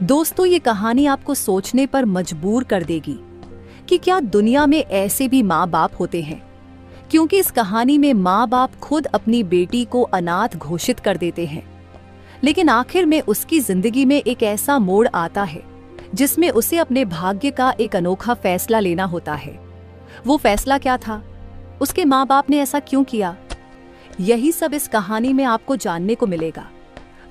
दोस्तों, ये कहानी आपको सोचने पर मजबूर कर देगी कि क्या दुनिया में ऐसे भी माँ बाप होते हैं, क्योंकि इस कहानी में माँ बाप खुद अपनी बेटी को अनाथ घोषित कर देते हैं। लेकिन आखिर में उसकी जिंदगी में एक ऐसा मोड़ आता है जिसमें उसे अपने भाग्य का एक अनोखा फैसला लेना होता है। वो फैसला क्या था? उसके माँ बाप ने ऐसा क्यों किया? यही सब इस कहानी में आपको जानने को मिलेगा।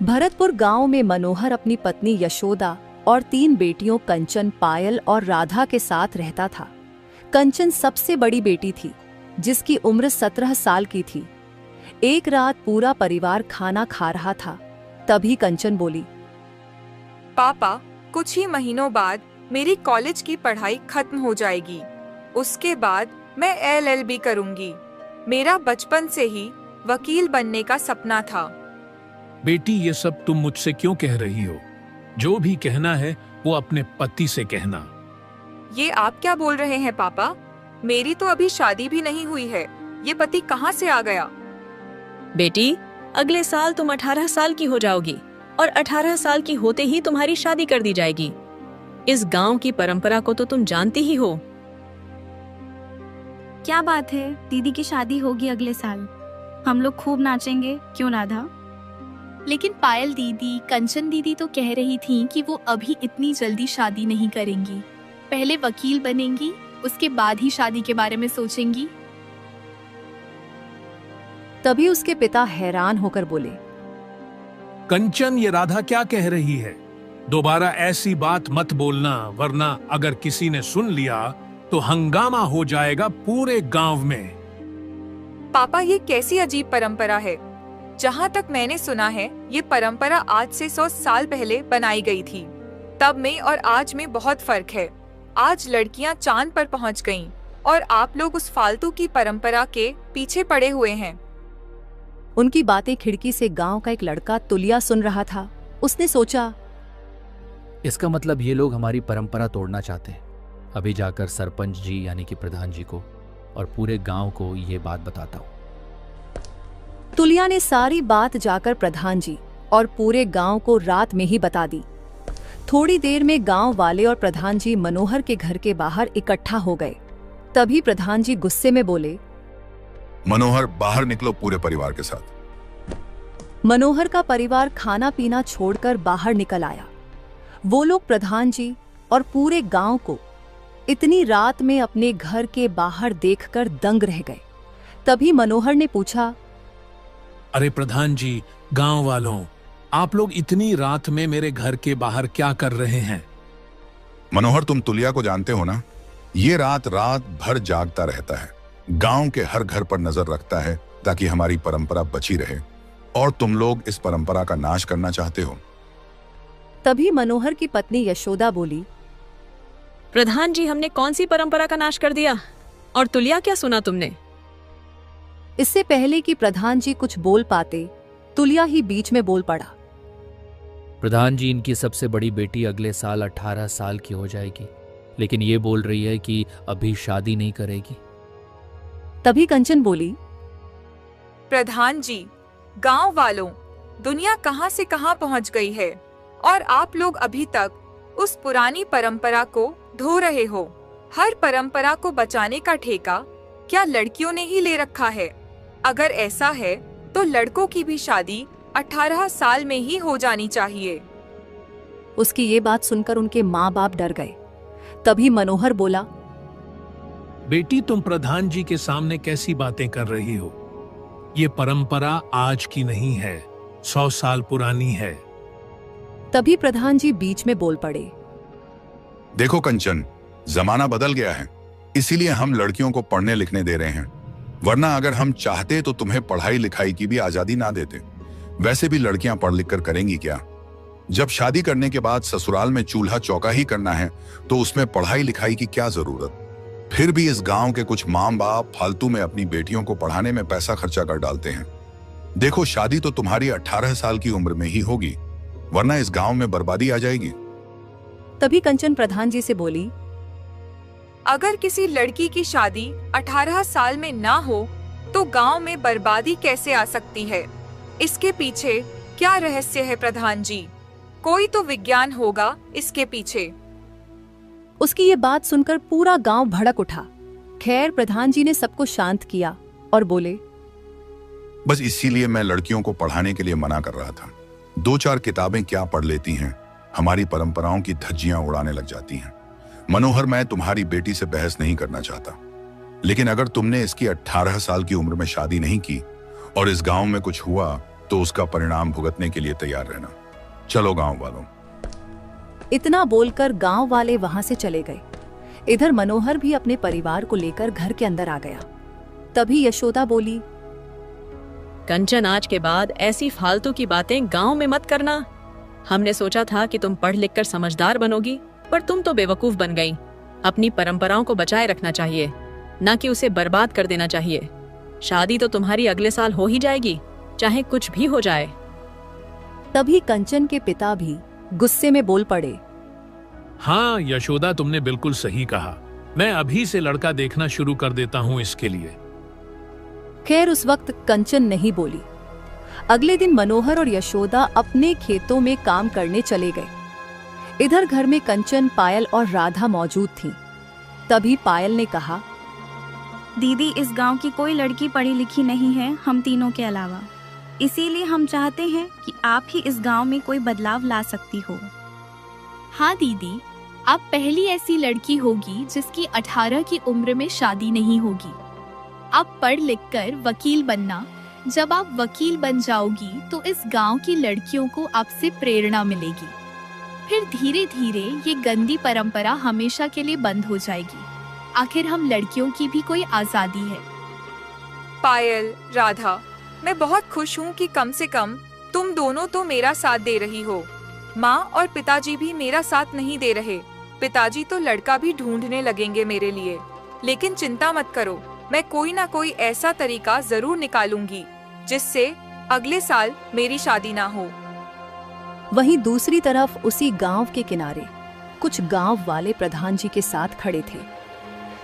भरतपुर गांव में मनोहर अपनी पत्नी यशोदा और 3 बेटियों कंचन, पायल और राधा के साथ रहता था। कंचन सबसे बड़ी बेटी थी, जिसकी उम्र 17 साल की थी। एक रात पूरा परिवार खाना खा रहा था, तभी कंचन बोली, पापा, कुछ ही महीनों बाद मेरी कॉलेज की पढ़ाई खत्म हो जाएगी। उसके बाद मैं LLB करूंगी। मेरा बचपन से ही वकील बनने का सपना था। बेटी, ये सब तुम मुझसे क्यों कह रही हो? जो भी कहना है वो अपने पति से कहना। ये आप क्या बोल रहे हैं पापा? मेरी तो अभी शादी भी नहीं हुई है। ये पति कहाँ से आ गया? बेटी, अगले साल तुम 18 साल की हो जाओगी और 18 साल की होते ही तुम्हारी शादी कर दी जाएगी। इस गांव की परंपरा को तो तुम जानती ही हो। क्या बात है, दीदी की शादी होगी अगले साल। हम लोग खूब नाचेंगे, क्यों राधा? लेकिन पायल दीदी, कंचन दीदी तो कह रही थी कि वो अभी इतनी जल्दी शादी नहीं करेंगी। पहले वकील बनेंगी, उसके बाद ही शादी के बारे में सोचेंगी। तभी उसके पिता हैरान होकर बोले, कंचन, ये राधा क्या कह रही है? दोबारा ऐसी बात मत बोलना, वरना अगर किसी ने सुन लिया तो हंगामा हो जाएगा पूरे गांव में। पापा, ये कैसी अजीब परंपरा है? जहाँ तक मैंने सुना है, ये परंपरा आज से 100 साल पहले बनाई गई थी। तब में और आज में बहुत फर्क है। आज लड़कियाँ चांद पर पहुँच गईं और आप लोग उस फालतू की परंपरा के पीछे पड़े हुए हैं। उनकी बातें खिड़की से गांव का एक लड़का तुलिया सुन रहा था। उसने सोचा, इसका मतलब ये लोग हमारी परंपरा तोड़ना चाहते हैं। अभी जाकर सरपंच जी यानी कि प्रधान जी को और पूरे गांव को ये बात बताता हूँ। तुलिया ने सारी बात जाकर प्रधान जी और पूरे गांव को रात में ही बता दी। थोड़ी देर में गांव वाले और प्रधान जी मनोहर के घर के बाहर इकट्ठा हो गए। तभी प्रधान जी गुस्से में बोले, मनोहर, बाहर निकलो पूरे परिवार के साथ। मनोहर का परिवार खाना पीना छोड़कर बाहर निकल आया। वो लोग प्रधान जी और पूरे गांव को इतनी रात में अपने घर के बाहर देखकर दंग रह गए। तभी मनोहर ने पूछा, अरे प्रधान जी, गांव वालों, आप लोग इतनी रात में मेरे घर के बाहर क्या कर रहे हैं? मनोहर, तुम तुलिया को जानते हो ना? ये रात भर जागता रहता है, गांव के हर घर पर नजर रखता है ताकि हमारी परंपरा बची रहे, और तुम लोग इस परंपरा का नाश करना चाहते हो। तभी मनोहर की पत्नी यशोदा बोली, प्रधान जी, हमने कौन सी परंपरा का नाश कर दिया? और तुलिया, क्या सुना तुमने? इससे पहले कि प्रधान जी कुछ बोल पाते, तुलिया ही बीच में बोल पड़ा, प्रधान जी, इनकी सबसे बड़ी बेटी अगले साल 18 साल की हो जाएगी, लेकिन ये बोल रही है कि अभी शादी नहीं करेगी। तभी कंचन बोली, प्रधान जी, गांव वालों, दुनिया कहां से कहां पहुंच गई है और आप लोग अभी तक उस पुरानी परंपरा को ढो रहे हो। हर परंपरा को बचाने का ठेका क्या लड़कियों ने ही ले रखा है? अगर ऐसा है तो लड़कों की भी शादी 18 साल में ही हो जानी चाहिए। उसकी ये बात सुनकर उनके माँ बाप डर गए। तभी मनोहर बोला, बेटी, तुम प्रधान जी के सामने कैसी बातें कर रही हो? ये परंपरा आज की नहीं है, 100 साल पुरानी है। तभी प्रधान जी बीच में बोल पड़े, देखो कंचन, जमाना बदल गया है, इसीलिए हम लड़कियों को पढ़ने लिखने दे रहे हैं, वरना अगर हम चाहते तो तुम्हें पढ़ाई लिखाई की भी आजादी ना देते। वैसे भी लड़कियां पढ़ लिख कर करेंगी क्या? जब शादी करने के बाद ससुराल में चूल्हा चौका ही करना है तो उसमें पढ़ाई लिखाई की क्या जरूरत? फिर भी इस गांव के कुछ माँ बाप फालतू में अपनी बेटियों को पढ़ाने में पैसा खर्चा कर डालते हैं। देखो, शादी तो तुम्हारी 18 साल की उम्र में ही होगी, वरना इस गांव में बर्बादी आ जाएगी। तभी कंचन प्रधान जी से बोली, अगर किसी लड़की की शादी 18 साल में ना हो तो गांव में बर्बादी कैसे आ सकती है? इसके पीछे क्या रहस्य है प्रधान जी? कोई तो विज्ञान होगा इसके पीछे। उसकी ये बात सुनकर पूरा गांव भड़क उठा। खैर प्रधान जी ने सबको शांत किया और बोले, बस इसीलिए मैं लड़कियों को पढ़ाने के लिए मना कर रहा था। 2-4 किताबें क्या पढ़ लेती हैं, हमारी परंपराओं की धज्जियां उड़ाने लग जाती हैं। मनोहर, मैं तुम्हारी बेटी से बहस नहीं करना चाहता, लेकिन अगर तुमने इसकी 18 साल की उम्र में शादी नहीं की और इस गांव में कुछ हुआ तो उसका परिणाम भुगतने के लिए तैयार रहना। चलो गांव वालों। इतना बोलकर गांव वाले वहां से चले गए। इधर मनोहर भी अपने परिवार को लेकर घर के अंदर आ गया। तभी यशोदा बोली, कंचन, आज के बाद ऐसी फालतू की बातें गांव में मत करना। हमने सोचा था कि तुम पढ़ लिख कर समझदार बनोगी, पर तुम तो बेवकूफ बन गई। अपनी परंपराओं को बचाए रखना चाहिए, ना कि उसे बर्बाद कर देना चाहिए। शादी तो तुम्हारी अगले साल हो ही जाएगी, चाहे कुछ भी हो जाए। तभी कंचन के पिता भी गुस्से में बोल पड़े, हाँ यशोदा, तुमने बिल्कुल सही कहा। मैं अभी से लड़का देखना शुरू कर देता हूँ इसके लिए। खैर उस वक्त कंचन नहीं बोली। अगले दिन मनोहर और यशोदा अपने खेतों में काम करने चले गए। इधर घर में कंचन, पायल और राधा मौजूद थीं। तभी पायल ने कहा, दीदी, इस गांव की कोई लड़की पढ़ी लिखी नहीं है हम तीनों के अलावा। इसीलिए हम चाहते हैं कि आप ही इस गांव में कोई बदलाव ला सकती हो। हाँ दीदी, आप पहली ऐसी लड़की होगी जिसकी 18 की उम्र में शादी नहीं होगी। आप पढ़ लिख कर वकील बनना। जब आप वकील बन जाओगी तो इस गांव की लड़कियों को आपसे प्रेरणा मिलेगी। फिर धीरे धीरे ये गंदी परंपरा हमेशा के लिए बंद हो जाएगी। आखिर हम लड़कियों की भी कोई आजादी है। पायल, राधा, मैं बहुत खुश हूँ कि कम से कम तुम दोनों तो मेरा साथ दे रही हो। माँ और पिताजी भी मेरा साथ नहीं दे रहे। पिताजी तो लड़का भी ढूंढने लगेंगे मेरे लिए। लेकिन चिंता मत करो, मैं कोई ना कोई ऐसा तरीका जरूर निकालूंगी जिससे अगले साल मेरी शादी ना हो। वहीं दूसरी तरफ उसी गांव के किनारे कुछ गांव वाले प्रधान जी के साथ खड़े थे।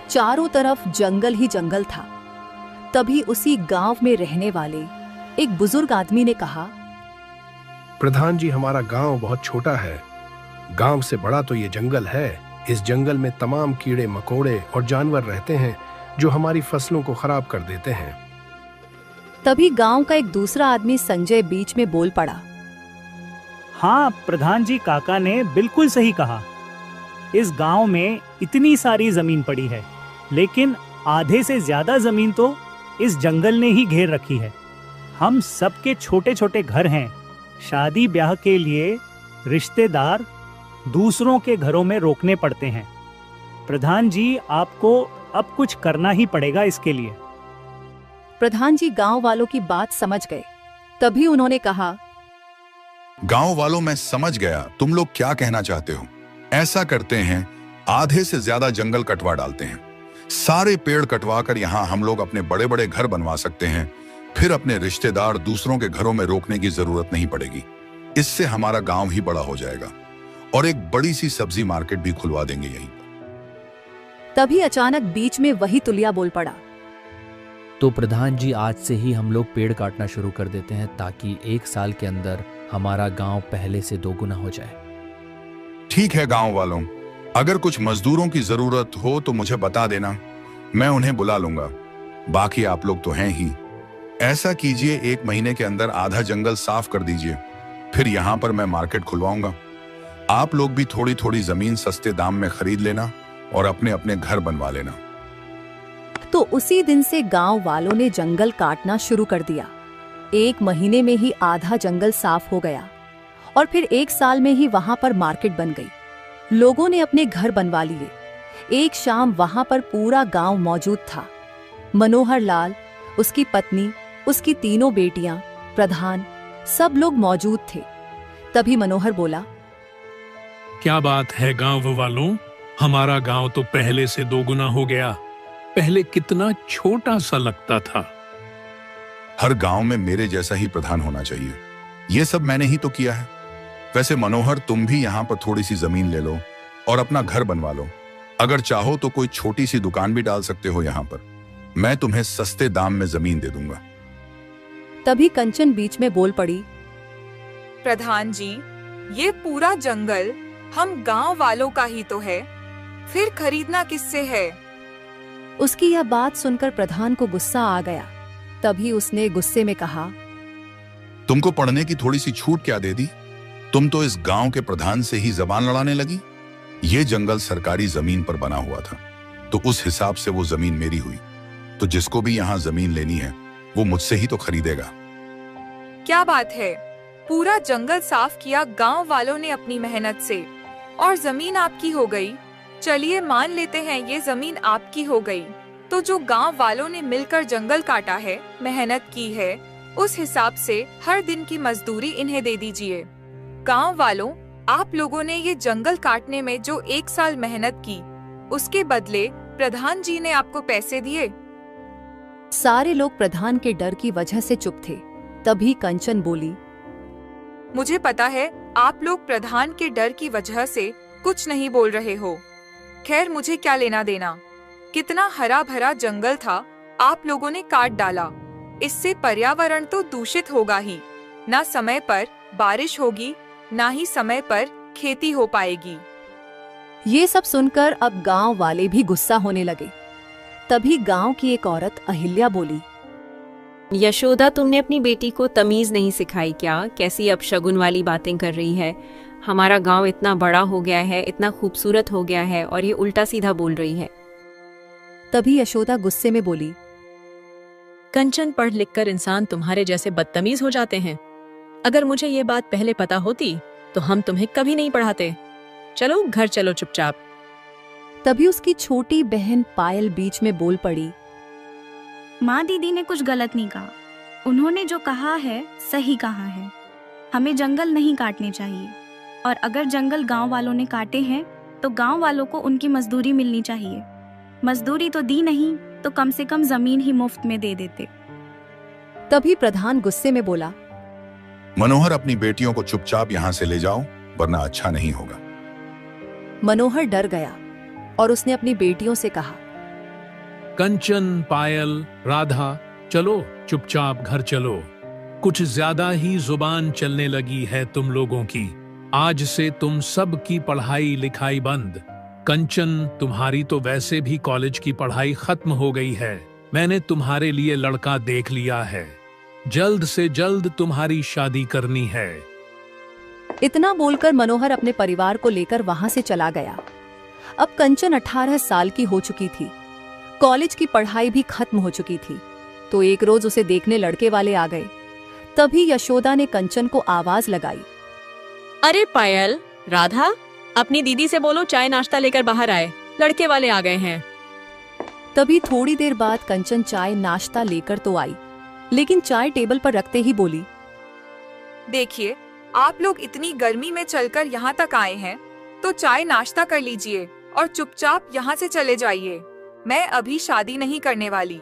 चारों तरफ जंगल ही जंगल था। तभी उसी गांव में रहने वाले एक बुजुर्ग आदमी ने कहा, प्रधान जी, हमारा गांव बहुत छोटा है। गांव से बड़ा तो ये जंगल है। इस जंगल में तमाम कीड़े मकोड़े और जानवर रहते हैं जो हमारी फसलों को खराब कर देते हैं। तभी गांव का एक दूसरा आदमी संजय बीच में बोल पड़ा, हाँ प्रधान जी, काका ने बिल्कुल सही कहा। इस गांव में इतनी सारी जमीन पड़ी है, लेकिन आधे से ज्यादा जमीन तो इस जंगल ने ही घेर रखी है। हम सबके छोटे छोटे घर हैं। शादी ब्याह के लिए रिश्तेदार दूसरों के घरों में रोकने पड़ते हैं। प्रधान जी, आपको अब कुछ करना ही पड़ेगा इसके लिए। प्रधान जी गांव वालों की बात समझ गए। तभी उन्होंने कहा, गांव वालों, मैं समझ गया तुम लोग क्या कहना चाहते हो। ऐसा करते हैं, आधे से ज्यादा जंगल कटवा डालते हैं। सारे पेड़ कटवा कर यहाँ हम लोग अपने बड़े बड़े घर बनवा सकते हैं। फिर अपने रिश्तेदार दूसरों के घरों में रोकने की जरूरत नहीं पड़ेगी। इससे हमारा गांव ही बड़ा हो जाएगा और एक बड़ी सी सब्जी मार्केट भी खुलवा देंगे यहीं पर। तभी अचानक बीच में वही तुलिया बोल पड़ा, तो प्रधान जी, आज से ही हम लोग पेड़ काटना शुरू कर देते हैं ताकि 1 साल के अंदर हमारा गांव पहले से 2 गुना हो जाए। ठीक है गांव वालों, अगर कुछ मजदूरों की जरूरत हो तो मुझे बता देना, मैं उन्हें बुला लूंगा। बाकी आप लोग तो हैं ही। ऐसा कीजिए, 1 महीने के अंदर आधा जंगल साफ कर दीजिए। फिर यहाँ पर मैं मार्केट खुलवाऊंगा। आप लोग भी थोड़ी थोड़ी जमीन सस्ते दाम में खरीद लेना और अपने अपने घर बनवा लेना। तो उसी दिन से गांव वालों ने जंगल काटना शुरू कर दिया। 1 महीने में ही आधा जंगल साफ हो गया और फिर 1 साल में ही वहां पर मार्केट बन गई। लोगों ने अपने घर बनवा लिए। एक शाम वहां पर पूरा गांव मौजूद था। मनोहर लाल, उसकी पत्नी, उसकी 3 बेटियां, प्रधान, सब लोग मौजूद थे। तभी मनोहर बोला, क्या बात है गांव वालों, हमारा गांव तो पहले से 2 गुना हो गया। पहले कितना छोटा सा लगता था। हर गांव में मेरे जैसा ही प्रधान होना चाहिए। ये सब मैंने ही तो किया है। वैसे मनोहर, तुम भी यहाँ पर थोड़ी सी जमीन ले लो और अपना घर बनवा लो। अगर चाहो तो कोई छोटी सी दुकान भी डाल सकते हो यहाँ पर। मैं तुम्हें सस्ते दाम में जमीन दे दूंगा। तभी कंचन बीच में बोल पड़ी, प्रधान जी, ये पूरा जंगल हम गांव वालों का ही तो है, फिर खरीदना किससे है? उसकी यह बात सुनकर प्रधान को गुस्सा आ गया। तभी उसने गुस्से में कहा, तुमको पढ़ने की थोड़ी सी छूट क्या दे दी? तुम तो इस गांव के प्रधान से ही जबान लड़ाने लगी। ये जंगल सरकारी जमीन पर बना हुआ था, तो उस हिसाब से वो जमीन मेरी हुई। तो जिसको भी यहाँ जमीन लेनी है वो मुझसे ही तो खरीदेगा। क्या बात है, पूरा जंगल साफ किया गांव वालों ने अपनी मेहनत से, और जमीन आपकी हो गई। चलिए मान लेते हैं ये जमीन आपकी हो गई, तो जो गांव वालों ने मिलकर जंगल काटा है, मेहनत की है, उस हिसाब से हर दिन की मजदूरी इन्हें दे दीजिए। गांव वालों, आप लोगों ने ये जंगल काटने में जो 1 साल मेहनत की, उसके बदले प्रधान जी ने आपको पैसे दिए। सारे लोग प्रधान के डर की वजह से चुप थे। तभी कंचन बोली, मुझे पता है आप लोग प्रधान के डर की वजह से कुछ नहीं बोल रहे हो। खैर, मुझे क्या लेना देना। कितना हरा भरा जंगल था, आप लोगों ने काट डाला। इससे पर्यावरण तो दूषित होगा ही। ना समय पर बारिश होगी, ना ही समय पर खेती हो पाएगी। ये सब सुनकर अब गांव वाले भी गुस्सा होने लगे। तभी गांव की एक औरत अहिल्या बोली, यशोदा, तुमने अपनी बेटी को तमीज नहीं सिखाई क्या? कैसी अपशगुन वाली बातें कर रही है। हमारा गांव इतना बड़ा हो गया है, इतना खूबसूरत हो गया है, और ये उल्टा सीधा बोल रही है। तभी यशोदा गुस्से में बोली, कंचन, पढ़ लिख कर इंसान तुम्हारे जैसे बदतमीज हो जाते हैं। अगर मुझे ये बात पहले पता होती तो हम तुम्हें कभी नहीं पढ़ाते। चलो घर चलो चुपचाप। तभी उसकी छोटी बहन पायल बीच में बोल पड़ी, माँ, दीदी ने कुछ गलत नहीं कहा। उन्होंने जो कहा है सही कहा है। हमें जंगल नहीं काटने चाहिए, और अगर जंगल गांव वालों ने काटे हैं तो गांव वालों को उनकी मजदूरी मिलनी चाहिए। मजदूरी तो दी नहीं तो कम से कम जमीन ही मुफ्त में दे देते। तभी प्रधान गुस्से में बोला, मनोहर, अपनी बेटियों को चुपचाप यहाँ से ले जाओ, वरना अच्छा नहीं होगा। मनोहर डर गया और उसने अपनी बेटियों से कहा, कंचन, पायल, राधा, चलो चुपचाप घर चलो। कुछ ज्यादा ही जुबान चलने लगी है तुम लोगों की। आज से तुम सब की पढ़ाई लिखाई बंद। कंचन, तुम्हारी तो वैसे भी कॉलेज की पढ़ाई खत्म हो गई है। मैंने तुम्हारे लिए लड़का देख लिया है। जल्द से जल्द तुम्हारी शादी करनी है। इतना बोलकर मनोहर अपने परिवार को लेकर वहां से चला गया। अब कंचन 18 साल की हो चुकी थी। कॉलेज की पढ़ाई भी खत्म हो चुकी थी। तो एक रोज उसे देखने लड़के वाले आ गए। तभी यशोदा ने कंचन को आवाज लगाई, अरे पायल, राधा, अपनी दीदी से बोलो चाय नाश्ता लेकर बाहर आए, लड़के वाले आ गए हैं। तभी थोड़ी देर बाद कंचन चाय नाश्ता लेकर तो आई, लेकिन चाय टेबल पर रखते ही बोली, देखिए, आप लोग इतनी गर्मी में चलकर यहाँ तक आए हैं, तो चाय नाश्ता कर लीजिए और चुपचाप यहाँ से चले जाइए। मैं अभी शादी नहीं करने वाली।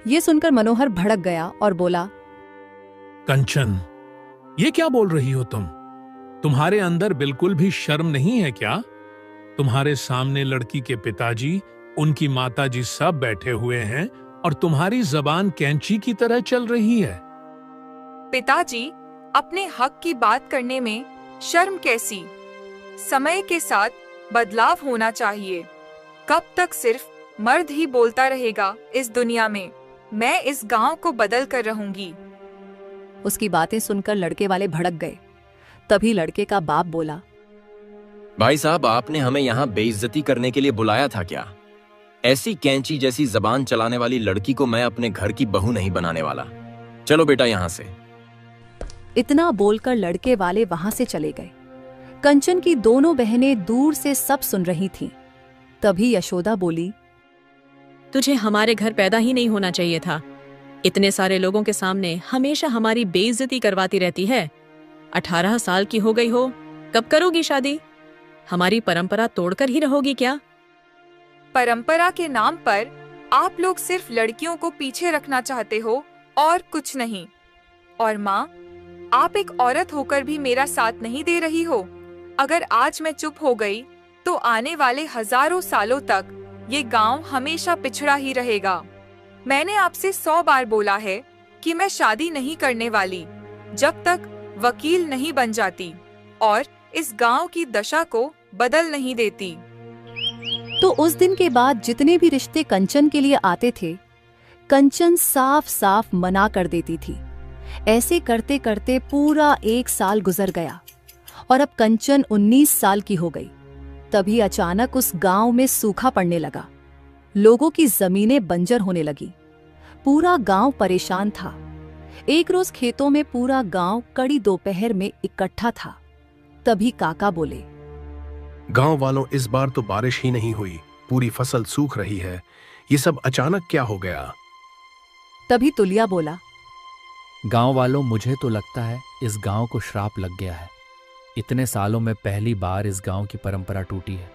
ये सुनकर मनोहर भड़क गया और बोला, कंचन, ये क्या बोल रही हो तुम? तुम्हारे अंदर बिल्कुल भी शर्म नहीं है क्या? तुम्हारे सामने लड़की के पिताजी, उनकी माताजी सब बैठे हुए हैं और तुम्हारी जबान कैंची की तरह चल रही है। पिताजी, अपने हक की बात करने में शर्म कैसी? समय के साथ बदलाव होना चाहिए। कब तक सिर्फ मर्द ही बोलता रहेगा इस दुनिया में? मैं इस गांव को बदल कर रहूंगी। उसकी बातें सुनकर लड़के वाले भड़क गए। तभी लड़के का बाप बोला, भाई साहब, आपने हमें यहाँ बेइज्जती करने के लिए बुलाया था क्या? ऐसी कैंची जैसी जबान चलाने वाली लड़की को मैं अपने घर की बहू नहीं बनाने वाला। चलो बेटा यहाँ से। इतना बोलकर लड़के वाले वहां से चले गए। कंचन की दोनों बहनें दूर से सब सुन रही थीं। तभी यशोदा बोली, तुझे हमारे घर पैदा ही नहीं होना चाहिए था। इतने सारे लोगों के सामने हमेशा हमारी बेइज्जती करवाती रहती है। 18 साल की हो गई हो, कब करोगी शादी? हमारी परंपरा तोड़कर ही रहोगी क्या? परंपरा के नाम पर आप लोग सिर्फ लड़कियों को पीछे रखना चाहते हो और कुछ नहीं। और माँ, आप एक औरत होकर भी मेरा साथ नहीं दे रही हो। अगर आज मैं चुप हो गई तो आने वाले हजारों सालों तक ये गांव हमेशा पिछड़ा ही रहेगा। मैंने आपसे 100 बार बोला है कि मैं शादी नहीं करने वाली जब तक वकील नहीं बन जाती। और इस गांव की दशा को बदल नहीं देती। तो उस दिन के बाद जितने भी रिश्ते कंचन के लिए आते थे, कंचन साफ साफ मना कर देती थी। ऐसे करते करते पूरा 1 साल गुजर गया और अब कंचन 19 साल की हो गई। तभी अचानक उस गांव में सूखा पड़ने लगा। लोगों की जमीनें बंजर होने लगी। पूरा गांव परेशान था। एक रोज खेतों में पूरा गांव कड़ी दोपहर में इकट्ठा था। तभी काका बोले, गांव वालों, इस बार तो बारिश ही नहीं हुई, पूरी फसल सूख रही है। ये सब अचानक क्या हो गया? तभी तुलिया बोला, गांव वालों, मुझे तो लगता है इस गांव को श्राप लग गया है। इतने सालों में पहली बार इस गांव की परंपरा टूटी है।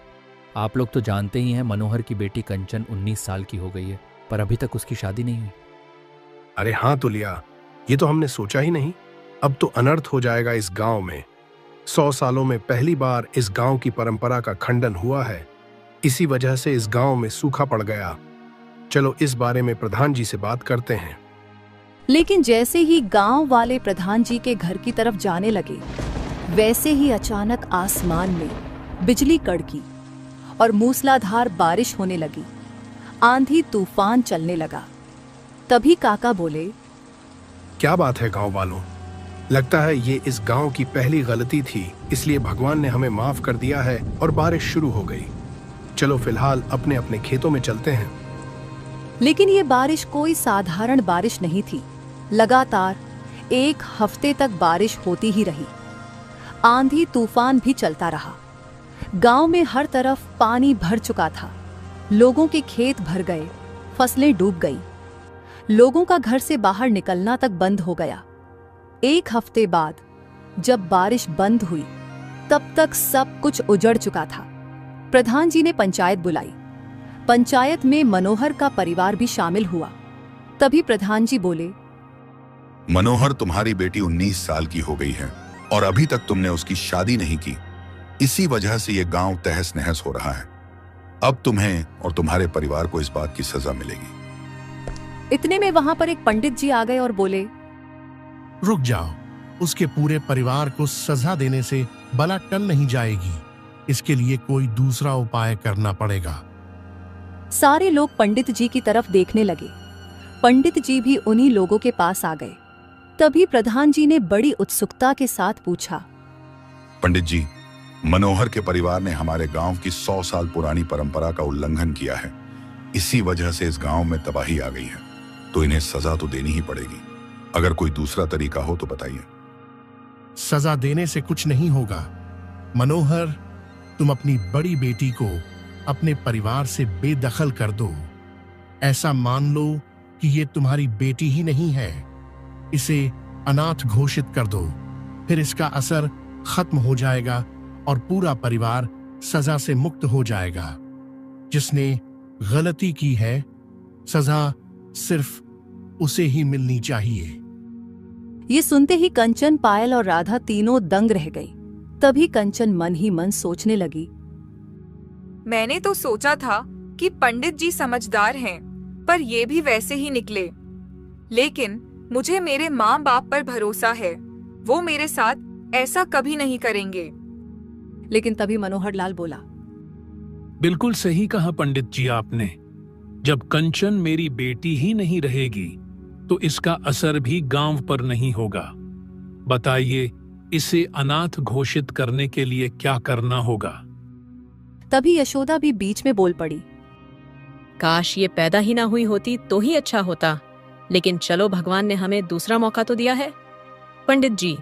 आप लोग तो जानते ही हैं, मनोहर की बेटी कंचन 19 साल की हो गई है, पर अभी तक उसकी शादी नहीं हुई। अरे हाँ तुलिया, ये तो हमने सोचा ही नहीं। अब तो अनर्थ हो जाएगा इस गांव में। 100 सालों में पहली बार इस गांव की परंपरा का खंडन हुआ है। इसी वजह से इस गांव में सूखा पड़ गया। चलो इस बारे में प्रधान जी से बात करते हैं। लेकिन जैसे ही गांव वाले प्रधान जी के घर की तरफ जाने लगे, वैसे ही अचानक आसमान में बिजली कड़की और मूसलाधार बारिश होने लगी। आंधी तूफान चलने लगा। तभी काका बोले, क्या बात है गांव वालों, लगता है ये इस गांव की पहली गलती थी, इसलिए भगवान ने हमें माफ कर दिया है और बारिश शुरू हो गई। चलो फिलहाल अपने अपने खेतों में चलते हैं। लेकिन ये बारिश कोई साधारण बारिश नहीं थी। लगातार 1 हफ्ते तक बारिश होती ही रही। आंधी तूफान भी चलता रहा। गांव में हर तरफ पानी भर चुका था। लोगों के खेत भर गए, फसलें डूब गई। लोगों का घर से बाहर निकलना तक बंद हो गया। 1 हफ्ते बाद जब बारिश बंद हुई, तब तक सब कुछ उजड़ चुका था। प्रधान जी ने पंचायत बुलाई। पंचायत में मनोहर का परिवार भी शामिल हुआ। तभी प्रधान जी बोले, मनोहर, तुम्हारी बेटी 19 साल की हो गई है और अभी तक तुमने उसकी शादी नहीं की। इसी वजह से ये गांव तहस नहस हो रहा है। अब तुम्हें और तुम्हारे परिवार को इस बात की सजा मिलेगी। इतने में वहां पर एक पंडित जी आ गए और बोले, रुक जाओ, उसके पूरे परिवार को सजा देने से बला टल नहीं जाएगी। इसके लिए कोई दूसरा उपाय करना पड़ेगा। सारे लोग पंडित जी की तरफ देखने लगे। पंडित जी भी उन्हीं लोगों के पास आ गए। तभी प्रधान जी ने बड़ी उत्सुकता के साथ पूछा, पंडित जी, मनोहर के परिवार ने हमारे गांव की 100 साल पुरानी परंपरा का उल्लंघन किया है। इसी वजह से इस गांव में तबाही आ गई है, तो इन्हें सजा तो देनी ही पड़ेगी। अगर कोई दूसरा तरीका हो तो बताइए। सजा देने से कुछ नहीं होगा। मनोहर, तुम अपनी बड़ी बेटी को अपने परिवार से बेदखल कर दो। ऐसा मान लो कि ये तुम्हारी बेटी ही नहीं है। इसे अनाथ घोषित कर दो। फिर इसका असर खत्म हो जाएगा और पूरा परिवार सजा से मुक्त हो जाएगा। जिसने गलती की है, सजा सिर्फ उसे ही मिलनी चाहिए। ये सुनते ही कंचन, पायल और राधा तीनों दंग रह गई। तभी कंचन मन ही मन सोचने लगी, मैंने तो सोचा था कि पंडित जी समझदार हैं, पर ये भी वैसे ही निकले। लेकिन मुझे मेरे माँ बाप पर भरोसा है, वो मेरे साथ ऐसा कभी नहीं करेंगे। लेकिन तभी मनोहर लाल बोला, बिल्कुल सही कहा पंडित जी आपने। जब कंचन मेरी बेटी ही नहीं रहेगी, तो इसका असर भी गांव पर नहीं होगा। बताइए, इसे अनाथ घोषित करने के लिए क्या करना होगा? तभी यशोदा भी बीच में बोल पड़ी, काश ये पैदा ही ना हुई होती तो ही अच्छा होता। लेकिन चलो, भगवान ने हमें दूसरा मौका तो दिया है। पंडित जी,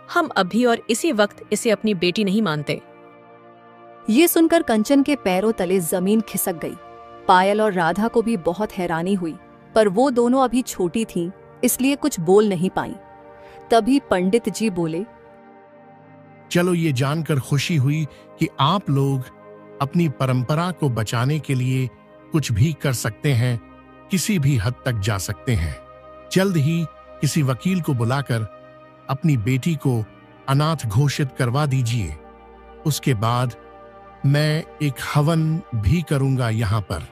हम अभी और इसी वक्त इसे अपनी बेटी नहीं मानते। ये सुनकर कंचन के पैरों तले जमीन खिसक गई। पायल और राधा को भी बहुत हैरानी हुई, पर वो दोनों अभी छोटी थीं, इसलिए कुछ बोल नहीं पाईं। तभी पंडित जी बोले, चलो, ये जानकर खुशी हुई कि आप लोग अपनी परंपरा को बचाने के लिए कुछ भी कर सकते हैं, किसी भी हद तक जा सकते हैं। जल्द ही किसी वकील को बुलाकर अपनी बेटी को अनाथ घोषित करवा दीजिए। उसके बाद मैं एक हवन भी करूंगा यहाँ पर।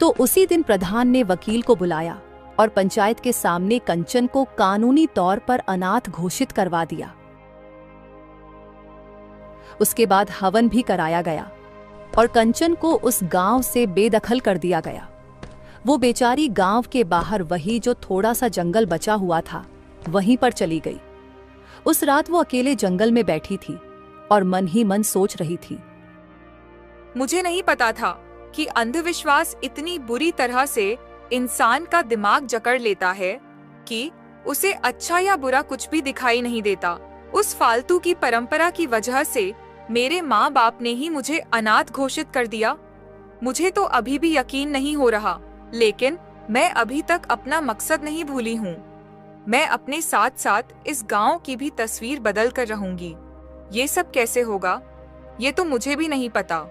तो उसी दिन प्रधान ने वकील को बुलाया और पंचायत के सामने कंचन को कानूनी तौर पर अनाथ घोषित करवा दिया। उसके बाद हवन भी कराया गया और कंचन को उस गांव से बेदखल कर दिया गया। वो बेचारी गांव के बाहर वही जो थोड़ा सा जंगल बचा हुआ था वहीं पर चली गई। उस रात वो अकेले जंगल में बैठी थी और मन ही मन सोच रही थी। मुझे नहीं पता था कि अंधविश्वास इतनी बुरी तरह से इंसान का दिमाग जकड़ लेता है कि उसे अच्छा या बुरा कुछ भी दिखाई नहीं देता। उस फालतू की परंपरा की वजह से मेरे माँ बाप ने ही मुझे अनाथ घोषित कर दिया। मुझे तो अभी भी यकीन नहीं हो रहा, लेकिन मैं अभी तक अपना मकसद नहीं भूली हूँ। मैं अपने साथ साथ इस गांव की भी तस्वीर बदल कर रहूंगी। ये सब कैसे होगा, ये तो मुझे भी नहीं पता।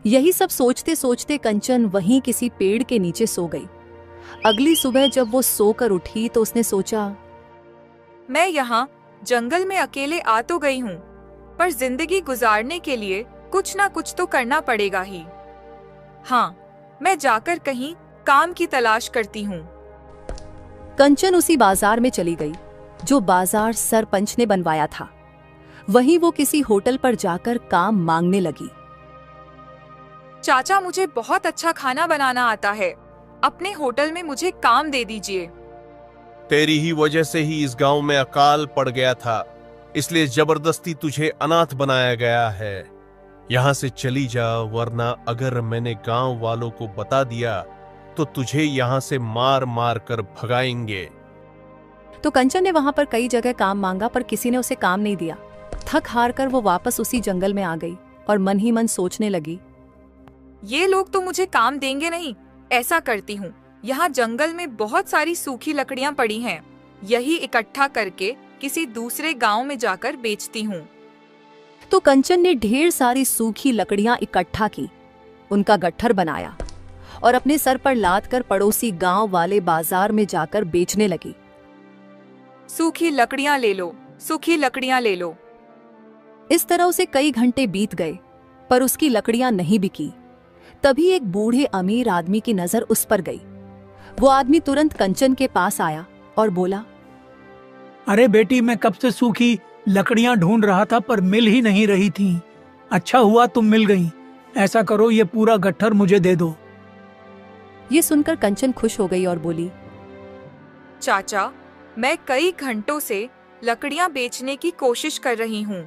यही सब सोचते सोचते कंचन वहीं किसी पेड़ के नीचे सो गई। अगली सुबह जब वो सोकर उठी तो उसने सोचा, मैं यहाँ जंगल में अकेले आ तो गई हूँ, पर जिंदगी गुजारने के लिए कुछ ना कुछ तो करना पड़ेगा ही। हाँ, मैं जाकर कहीं काम की तलाश करती हूँ। कंचन उसी बाजार में चली गई जो बाजार सरपंच ने बनवाया था। वहीं वो किसी होटल पर जाकर काम मांगने लगी। चाचा, मुझे बहुत अच्छा खाना बनाना आता है, अपने होटल में मुझे काम दे दीजिए। तेरी ही वजह से ही इस गांव में अकाल पड़ गया था, इसलिए जबरदस्ती तुझे अनाथ बनाया गया है। यहाँ से चली जा, वरना अगर मैंने गांव वालों को बता दिया तो तुझे यहाँ से मार मार कर भगाएंगे। तो कंचन ने वहां पर कई जगह काम मांगा, पर किसी ने उसे काम नहीं दिया। थक हार कर वो वापस उसी जंगल में आ गई और मन ही मन सोचने लगी, ये लोग तो मुझे काम देंगे नहीं। ऐसा करती हूँ, यहाँ जंगल में बहुत सारी सूखी लकड़ियाँ पड़ी हैं, यही इकट्ठा करके किसी दूसरे गांव में जाकर बेचती हूँ। तो कंचन ने ढेर सारी सूखी लकड़ियाँ इकट्ठा की, उनका गट्ठर बनाया और अपने सर पर लाद कर पड़ोसी गांव वाले बाजार में जाकर बेचने लगी। सूखी लकड़ियाँ ले लो, सूखी लकड़ियाँ ले लो। इस तरह उसे कई घंटे बीत गए, पर उसकी लकड़ियाँ नहीं बिकी। तभी एक बूढ़े अमीर आदमी की नजर उस पर गई। वो आदमी तुरंत कंचन के पास आया और बोला, अरे बेटी, मैं कब से सूखी लकड़ियां ढूंढ रहा था पर मिल ही नहीं रही थी। अच्छा हुआ तुम मिल गई। ऐसा करो, ये पूरा गट्ठर मुझे दे दो। ये सुनकर कंचन खुश हो गई और बोली, चाचा, मैं कई घंटों से लकड़ियां बेचने की कोशिश कर रही हूँ,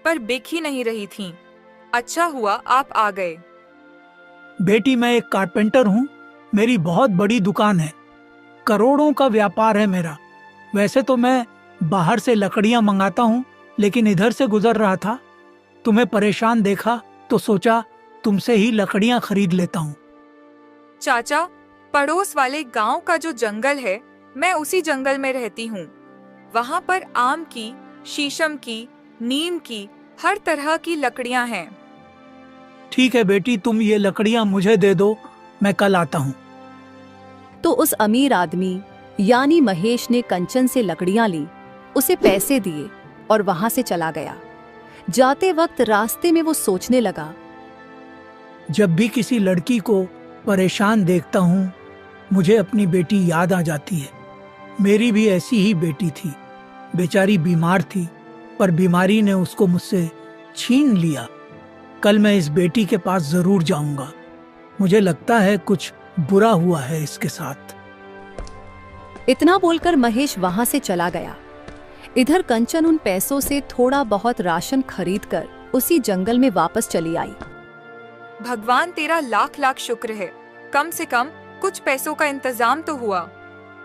पर बिक ही नहीं रही थीं। अच्छा हुआ आप आ गए। बेटी, मैं एक कारपेंटर हूँ, मेरी बहुत बड़ी दुकान है, करोड़ों का व्यापार है मेरा। वैसे तो मैं बाहर से लकड़ियां मंगाता हूँ, लेकिन इधर से गुजर रहा था, तुम्हें परेशान देखा तो सोचा तुमसे ही लकड़ियां खरीद लेता हूँ। चाचा, पड़ोस वाले गांव का जो जंगल है, मैं उसी जंगल में रहती हूँ। वहाँ पर आम की, शीशम की, नीम की, हर तरह की लकड़ियां हैं। ठीक है बेटी, तुम ये लकड़ियां मुझे दे दो, मैं कल आता हूँ। तो उस अमीर आदमी यानी महेश ने कंचन से लकड़ियां ली, उसे पैसे दिए और वहां से चला गया। जाते वक्त रास्ते में वो सोचने लगा, जब भी किसी लड़की को परेशान देखता हूँ, मुझे अपनी बेटी याद आ जाती है। मेरी भी ऐसी ही बेटी थी, बेचारी बीमार थी, पर बीमारी ने उसको मुझसे छीन लिया। कल मैं इस बेटी के पास जरूर जाऊंगा। मुझे लगता है कुछ बुरा हुआ है इसके साथ। इतना बोलकर महेश वहां से चला गया। इधर कंचन उन पैसों से थोड़ा बहुत राशन खरीदकर उसी जंगल में वापस चली आई। भगवान तेरा लाख लाख शुक्र है, कम से कम कुछ पैसों का इंतजाम तो हुआ।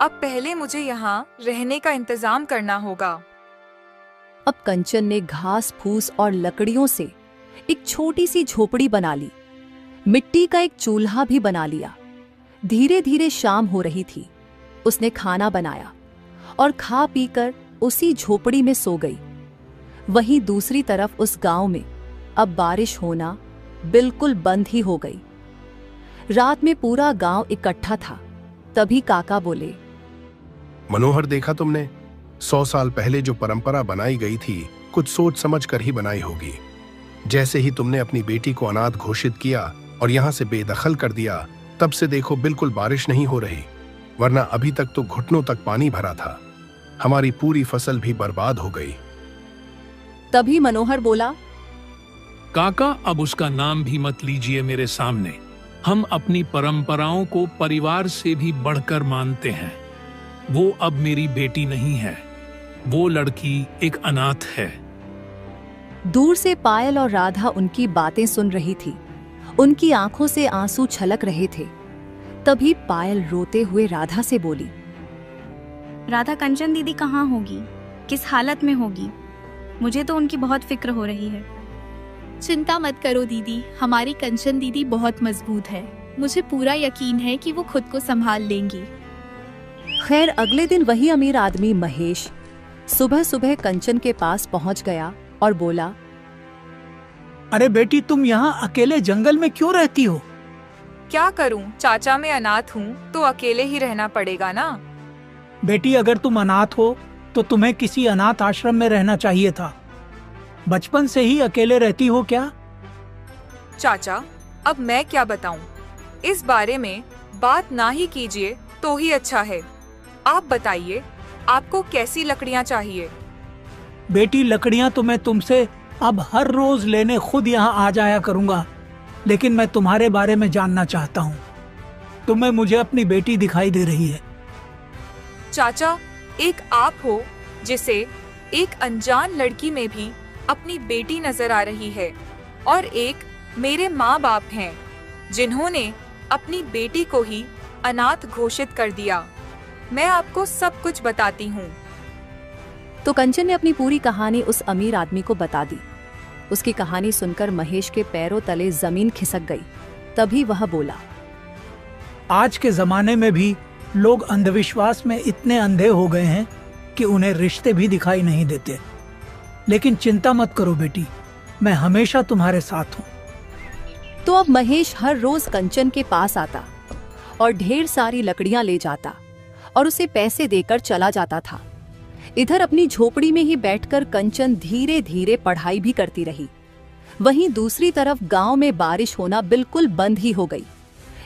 अब पहले मुझे यहाँ रहने का इंतजाम करना होगा। अब कंचन ने घास फूस और लकड़ियों से एक छोटी सी झोपड़ी बना ली, मिट्टी का एक चूल्हा भी बना लिया। धीरे धीरे शाम हो रही थी। उसने खाना बनाया और खा पीकर उसी झोपड़ी में सो गई। वहीं दूसरी तरफ उस गांव में अब बारिश होना बिल्कुल बंद ही हो गई। रात में पूरा गांव इकट्ठा था। तभी काका बोले, मनोहर, देखा तुमने, 100 साल पहले जो परंपरा बनाई गई थी, कुछ सोच समझ कर ही बनाई होगी। जैसे ही तुमने अपनी बेटी को अनाथ घोषित किया और यहाँ से बेदखल कर दिया, तब से देखो बिल्कुल बारिश नहीं हो रही, वरना अभी तक तो घुटनों तक पानी भरा था। हमारी पूरी फसल भी बर्बाद हो गई। तभी मनोहर बोला, काका अब उसका नाम भी मत लीजिए मेरे सामने। हम अपनी परंपराओं को परिवार से भी बढ़कर मानते हैं। वो अब मेरी बेटी नहीं है, वो लड़की एक अनाथ है। दूर से पायल और राधा उनकी बातें सुन रही थी। उनकी आंखों से आंसू छलक रहे थे। तभी पायल रोते हुए राधा से बोली, राधा, कंचन दीदी कहाँ होगी, किस हालत में होगी? मुझे तो उनकी बहुत फिक्र हो रही है। चिंता मत करो दीदी, हमारी कंचन दीदी बहुत मजबूत है। मुझे पूरा यकीन है कि वो खुद को संभाल लेंगी। खैर अगले दिन वही अमीर आदमी महेश सुबह सुबह कंचन के पास पहुंच गया और बोला, अरे बेटी, तुम यहाँ अकेले जंगल में क्यों रहती हो? क्या करूं, चाचा मैं अनाथ हूँ तो अकेले ही रहना पड़ेगा ना। बेटी, अगर तुम अनाथ हो तो तुम्हें किसी अनाथ आश्रम में रहना चाहिए था। बचपन से ही अकेले रहती हो क्या? चाचा अब मैं क्या बताऊं, इस बारे में बात ना ही कीजिए तो ही अच्छा है। आप बताइए, आपको कैसी लकड़ियां चाहिए? बेटी, लकड़ियां तो मैं तुमसे अब हर रोज लेने खुद यहाँ आ जाया करूंगा, लेकिन मैं तुम्हारे बारे में जानना चाहता हूँ। तुम्हें मुझे अपनी बेटी दिखाई दे रही है। चाचा, एक आप हो जिसे एक अनजान लड़की में भी अपनी बेटी नजर आ रही है, और एक मेरे माँ बाप हैं जिन्होंने अपनी बेटी को ही अनाथ घोषित कर दिया। मैं आपको सब कुछ बताती हूँ। तो कंचन ने अपनी पूरी कहानी उस अमीर आदमी को बता दी। उसकी कहानी सुनकर महेश के पैरों तले जमीन खिसक गई। तभी वह बोला, आज के जमाने में भी लोग अंधविश्वास में इतने अंधे हो गए हैं कि उन्हें रिश्ते भी दिखाई नहीं देते। लेकिन चिंता मत करो बेटी, मैं हमेशा तुम्हारे साथ हूँ। तो अब महेश हर रोज कंचन के पास आता और ढेर सारी लकड़ियां ले जाता और उसे पैसे देकर चला जाता था। इधर अपनी झोपड़ी में ही बैठकर कंचन धीरे धीरे पढ़ाई भी करती रही। वहीं दूसरी तरफ गांव में बारिश होना बिल्कुल बंद ही हो गई।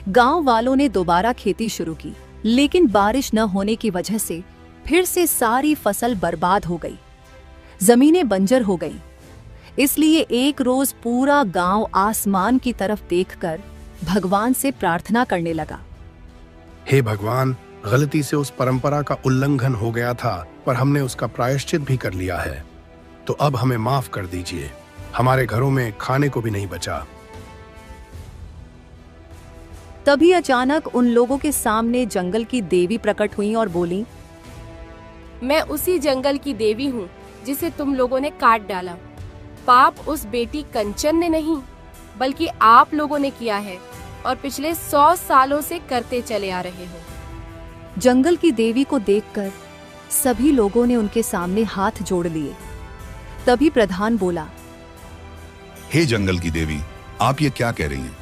गांव वालों ने दोबारा खेती शुरू की, लेकिन बारिश न होने की वजह से फिर से सारी फसल बर्बाद हो गई। जमीनें बंजर हो गई। इसलिए एक रोज पूरा गांव आसमान की तरफ देखकर भगवान से प्रार्थना करने लगा, हे भगवान, गलती से उस परंपरा का उल्लंघन हो गया था, पर हमने उसका प्रायश्चित भी कर लिया है। तो अब हमें माफ कर दीजिए। हमारे घरों में खाने को भी नहीं बचा। तभी अचानक उन लोगों के सामने जंगल की देवी प्रकट हुई और बोली, मैं उसी जंगल की देवी हूँ जिसे तुम लोगों ने काट डाला। पाप उस बेटी कंचन ने नहीं, बल्कि आप लोगों ने किया है और पिछले 100 सालों से करते चले आ रहे हो। जंगल की देवी को देखकर सभी लोगों ने उनके सामने हाथ जोड़ लिए। तभी प्रधान बोला, हे जंगल की देवी, आप ये क्या कह रही हैं?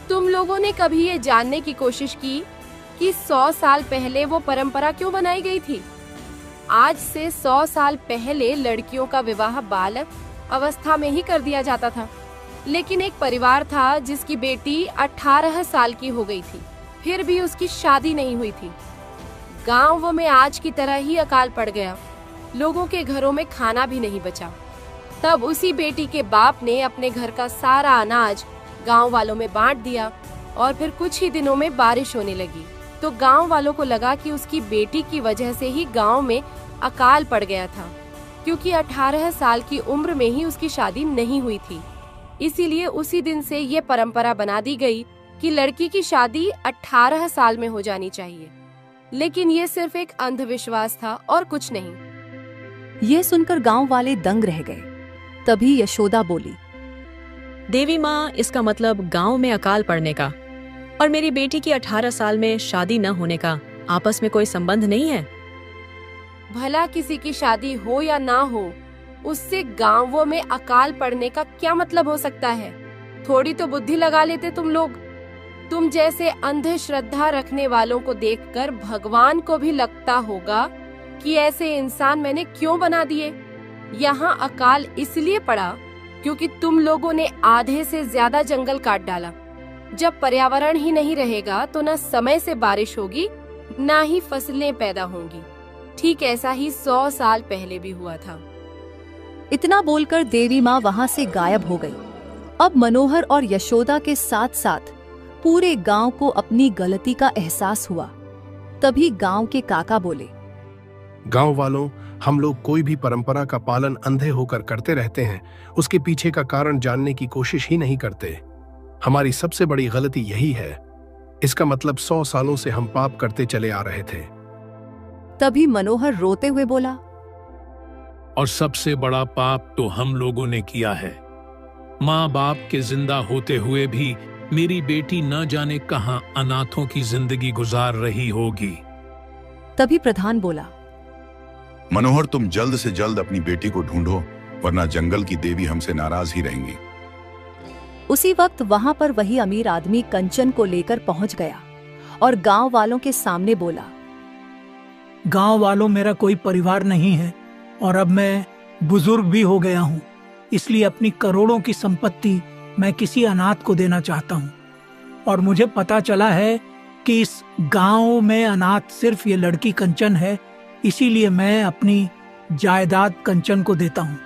तुम लोगों ने कभी ये जानने की कोशिश की कि 100 साल पहले वो परंपरा क्यों बनाई गई थी? आज से 100 साल पहले लड़कियों का विवाह बालक अवस्था में ही कर दिया जाता था, लेकिन एक परिवार था जिसकी बेटी 18 साल की हो गई थी, फिर भी उसकी शादी नहीं हुई थी। गांव में आज की तरह ही अकाल पड़ गया। लोगों के घरों में खाना भी नहीं बचा। तब उसी बेटी के बाप ने अपने घर का सारा अनाज गांव वालों में बांट दिया और फिर कुछ ही दिनों में बारिश होने लगी। तो गांव वालों को लगा कि उसकी बेटी की वजह से ही गांव में अकाल पड़ गया था, क्योंकि 18 साल की उम्र में ही उसकी शादी नहीं हुई थी। इसीलिए उसी दिन से ये परंपरा बना दी गई कि लड़की की शादी 18 साल में हो जानी चाहिए। लेकिन ये सिर्फ एक अंधविश्वास था और कुछ नहीं। यह सुनकर गांव वाले दंग रह गए। तभी यशोदा बोली, देवी माँ, इसका मतलब गांव में अकाल पड़ने का और मेरी बेटी की 18 साल में शादी न होने का आपस में कोई संबंध नहीं है। भला किसी की शादी हो या ना हो, उससे गांवों में अकाल पड़ने का क्या मतलब हो सकता है? थोड़ी तो बुद्धि लगा लेते तुम लोग। तुम जैसे अंधश्रद्धा रखने वालों को देखकर भगवान को भी लगता होगा कि ऐसे इंसान मैंने क्यों बना दिए। यहाँ अकाल इसलिए पड़ा क्योंकि तुम लोगों ने आधे से ज्यादा जंगल काट डाला। जब पर्यावरण ही नहीं रहेगा तो न समय से बारिश होगी, न ही फसलें पैदा होंगी। ठीक ऐसा ही 100 साल पहले भी हुआ था। इतना बोलकर देवी माँ वहां से गायब हो गई। अब मनोहर और यशोदा के साथ साथ पूरे गांव को अपनी गलती का एहसास हुआ। तभी गांव के काका बोले, गांव वालों, हम लोग कोई भी परंपरा का पालन अंधे होकर करते रहते हैं, उसके पीछे का कारण जानने की कोशिश ही नहीं करते। हमारी सबसे बड़ी गलती यही है। इसका मतलब 100 सालों से हम पाप करते चले आ रहे थे। तभी मनोहर रोते हुए बोला, और सबसे बड़ा पाप तो हम लोगों ने किया है। माँ बाप के जिंदा होते हुए भी मेरी बेटी न जाने कहां अनाथों की जिंदगी गुजार रही होगी। तभी प्रधान बोला, मनोहर, तुम जल्द से जल्द अपनी बेटी को ढूंढो, वरना जंगल की देवी हमसे नाराज ही रहेंगी। उसी वक्त वहां पर वही अमीर आदमी कंचन को लेकर पहुंच गया और गांव वालों के सामने बोला, गांव वालों, मेरा कोई परिवार नहीं है और अब मैं बुजुर्ग भी हो गया हूँ, इसलिए अपनी करोड़ों की संपत्ति मैं किसी अनाथ को देना चाहता हूँ। और मुझे पता चला है कि इस गांव में अनाथ सिर्फ ये लड़की कंचन है, इसीलिए मैं अपनी जायदाद कंचन को देता हूँ।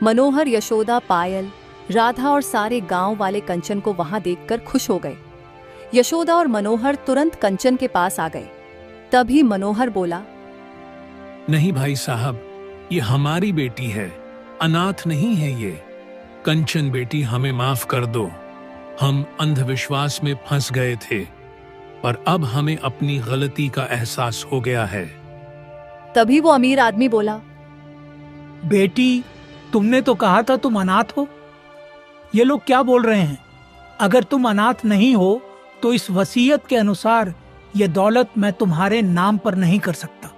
मनोहर, यशोदा, पायल, राधा और सारे गांव वाले कंचन को वहां देखकर खुश हो गए। यशोदा और मनोहर तुरंत कंचन के पास आ गए। तभी मनोहर बोला, नहीं भाई साहब, ये हमारी बेटी है, अनाथ नहीं है ये। कंचन बेटी, हमें माफ कर दो। हम अंधविश्वास में फंस गए थे, पर अब हमें अपनी गलती का एहसास हो गया है। तभी वो अमीर आदमी बोला, बेटी, तुमने तो कहा था तुम अनाथ हो। ये लोग क्या बोल रहे हैं? अगर तुम अनाथ नहीं हो तो इस वसीयत के अनुसार ये दौलत मैं तुम्हारे नाम पर नहीं कर सकता।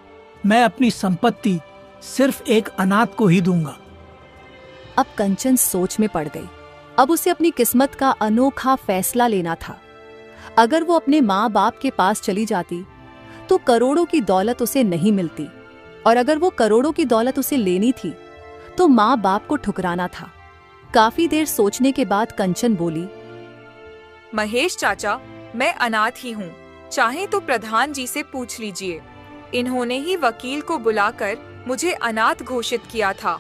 मैं अपनी संपत्ति सिर्फ एक अनाथ को ही दूंगा। अब कंचन सोच में पड़ गई। अब उसे अपनी किस्मत का अनोखा फैसला लेना था। अगर वो अपने माँ बाप के पास चली जाती तो करोड़ों की दौलत उसे नहीं मिलती, और अगर वो करोड़ों की दौलत उसे लेनी थी तो माँ बाप को ठुकराना था। काफी देर सोचने के बाद कंचन बोली, महेश चाचा, मैं अनाथ ही हूँ, चाहे तो प्रधान जी से पूछ लीजिए। इन्होंने ही वकील को बुलाकर मुझे अनाथ घोषित किया था।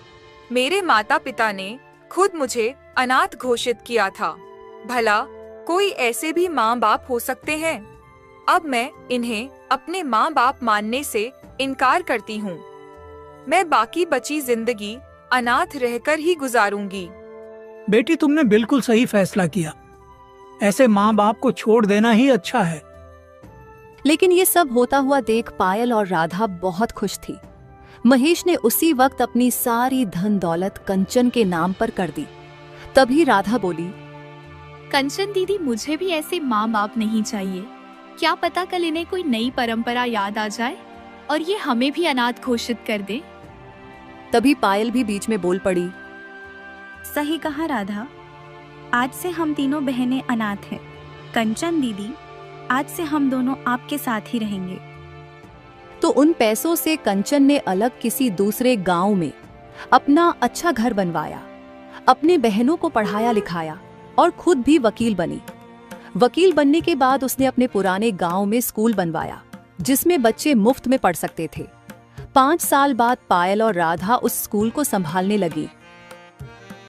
मेरे माता पिता ने खुद मुझे अनाथ घोषित किया था। भला कोई ऐसे भी माँ बाप हो सकते हैं? अब मैं इन्हें अपने माँ बाप मानने से इनकार करती हूँ। मैं बाकी बची जिंदगी अनाथ रहकर ही गुजारूंगी। बेटी, तुमने बिल्कुल सही फैसला किया। ऐसे माँ बाप को छोड़ देना ही अच्छा है। लेकिन ये सब होता हुआ देख पायल और राधा बहुत खुश थी। महेश ने उसी वक्त अपनी सारी धन दौलत कंचन के नाम पर कर दी। तभी राधा बोली, कंचन दीदी, मुझे भी ऐसे माँ बाप नहीं चाहिए। क्या पता कल इन्हें कोई नई परंपरा याद आ जाए और ये हमें भी अनाथ घोषित कर दे। तभी पायल भी बीच में बोल पड़ी, सही कहा राधा, आज से हम तीनों बहनें अनाथ हैं। कंचन दीदी, आज से हम दोनों आपके साथ ही रहेंगे। तो उन पैसों से कंचन ने अलग किसी दूसरे गांव में अपना अच्छा घर बनवाया, अपने बहनों को पढ़ाया लिखाया और खुद भी वकील बनी। वकील बनने के बाद उसने अपने पुराने गांव में स्कूल बनवाया जिसमें बच्चे मुफ्त में पढ़ सकते थे। 5 साल बाद पायल और राधा उस स्कूल को संभालने लगी।